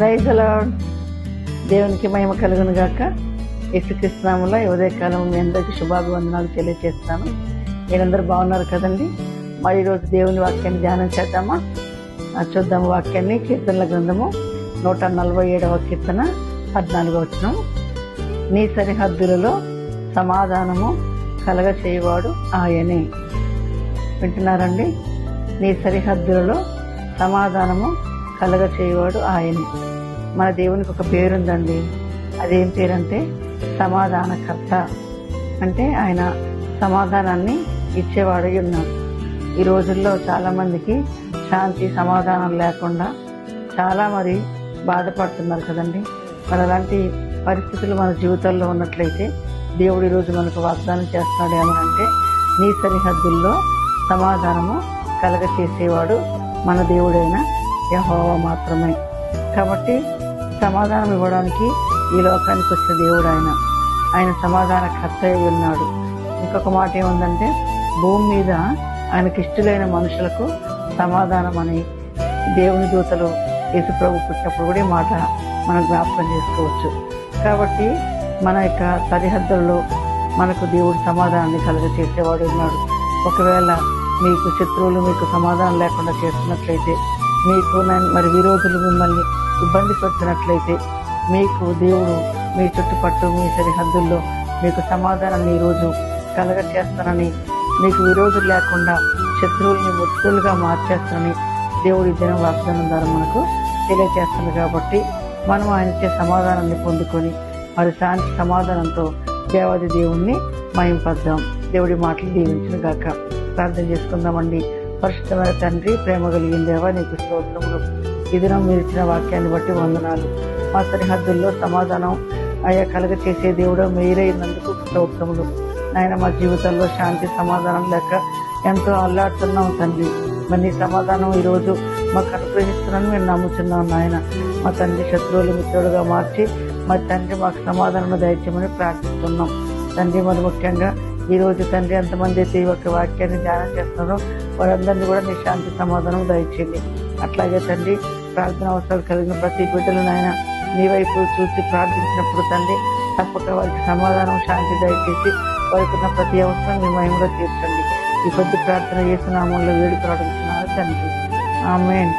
Praise the lord. దేవునికి మహిమ కలుగును గాక. యేసుక్రీస్తు నామములో ఈ ఉదయకాలం మీ అందరికీ శుభాభివందనాలు తెలియజేస్తాను. మీరందరూ బాగున్నారు కదండి. మరి ఈరోజు దేవుని వాక్యాన్ని ధ్యానం చేద్దామా? చూద్దాము వాక్యాన్ని. కీర్తనల గ్రంథము 147వ కీర్తన 14వ వచనం. నీ సరిహద్దులలో సమాధానము కలగ చేయవాడు ఆయనే. వింటున్నారండి? నీ సరిహద్దులలో సమాధానము కలగ చేయవాడు ఆయనే. మన దేవునికి ఒక పేరుందండి. అదేం పేరంటే సమాధానకర్త. అంటే ఆయన సమాధానాన్ని ఇచ్చేవాడై ఉన్నాడు. ఈ రోజుల్లో చాలా మందికి శాంతి సమాధానం లేకుండా చాలా బాధపడుతున్నారు కదండి. మరి అలాంటి పరిస్థితులు మన జీవితాల్లో ఉన్నట్లయితే దేవుడు ఈరోజు మనకు వాగ్దానం చేస్తున్నాడు ఏమనంటే, నీ సరిహద్దుల్లో సమాధానము కలగ చేసేవాడు మన దేవుడైన యెహోవా మాత్రమే. కాబట్టి సమాధానం ఇవ్వడానికి ఈ లోకానికి వచ్చిన దేవుడు ఆయన సమాధానకర్త అయి ఉన్నాడు. ఇంకొక మాట ఏముందంటే, భూమి మీద ఆయనకి ఇష్టలైన మనుషులకు సమాధానం అని దేవుని దూతలు యేసుప్రభు పుట్టినప్పుడు కూడా ఈ మాట మనం జ్ఞాపకం చేసుకోవచ్చు. కాబట్టి మన యొక్క సరిహద్దుల్లో మనకు దేవుడు సమాధానాన్ని కలుగ చేసేవాడు ఉన్నాడు. ఒకవేళ మీకు శత్రువులు మీకు సమాధానం లేకుండా చేస్తున్నట్లయితే, మీకు విరోధులు మిమ్మల్ని ఇబ్బంది పెట్టినట్లయితే, మీకు దేవుడు మీ చుట్టుపట్టు మీ సరిహద్దుల్లో మీకు సమాధానాన్ని ఈరోజు కలగ చేస్తానని, మీకు విరోధులు లేకుండా శత్రువుల్ని ముద్దులుగా మార్చేస్తానని దేవుడి దిన వాగ్దానం ద్వారా మనకు తెలియజేస్తుంది. కాబట్టి మనం ఆయనచే సమాధానాన్ని పొందుకొని మరి శాంతి సమాధానంతో దేవాది దేవుణ్ణి మహింపద్దాం. దేవుడి మాటలు దీవించిన గాక. ప్రార్థన చేసుకుందామండి. పరిశుద్ధమైన తండ్రి, ప్రేమ కలిగిన దేవా, నీకు స్తోత్రములు. ఈ దినం మీరు ఇచ్చిన వాక్యాన్ని బట్టి వందనాలు. మా సరిహద్దుల్లో సమాధానం అయ్యా కలగ చేసే దేవుడు మీరైనందుకు స్తోత్రములు. నాయన, మా జీవితంలో శాంతి సమాధానం లేక ఎంతో అల్లాడుతున్నాం తండ్రి. మరి నీ సమాధానం ఈరోజు మాకు అనుగ్రహిస్తున్నాను మేము నమ్ముతున్నాం నాయన. మా తండ్రి శత్రువులు మిత్రులుగా మార్చి మరి తండ్రి మాకు సమాధానం దయచేయమని ప్రార్థిస్తున్నాం తండ్రి. మరి ముఖ్యంగా ఈరోజు తండ్రి ఎంతమంది అయితే ఈ యొక్క వాక్యాన్ని ధ్యానం చేస్తున్నారో వారందరినీ కూడా నీ శాంతి సమాధానం దయచేయండి. అట్లాగే తండ్రి, ప్రార్థన అవసరాలు కలిగిన ప్రతి బిడ్డలు నాయన నీ వైపు చూసి ప్రార్థించినప్పుడు తండ్రి తప్పక వారికి సమాధానం శాంతి దయచేసి వారికి ఉన్న ప్రతి అవసరం మీ మహిమలో తీర్చండి. ఈ కొద్ది ప్రార్థన యేసు నామములో వేడుక అడుగుతున్నారు తండ్రి. ఆమేన్.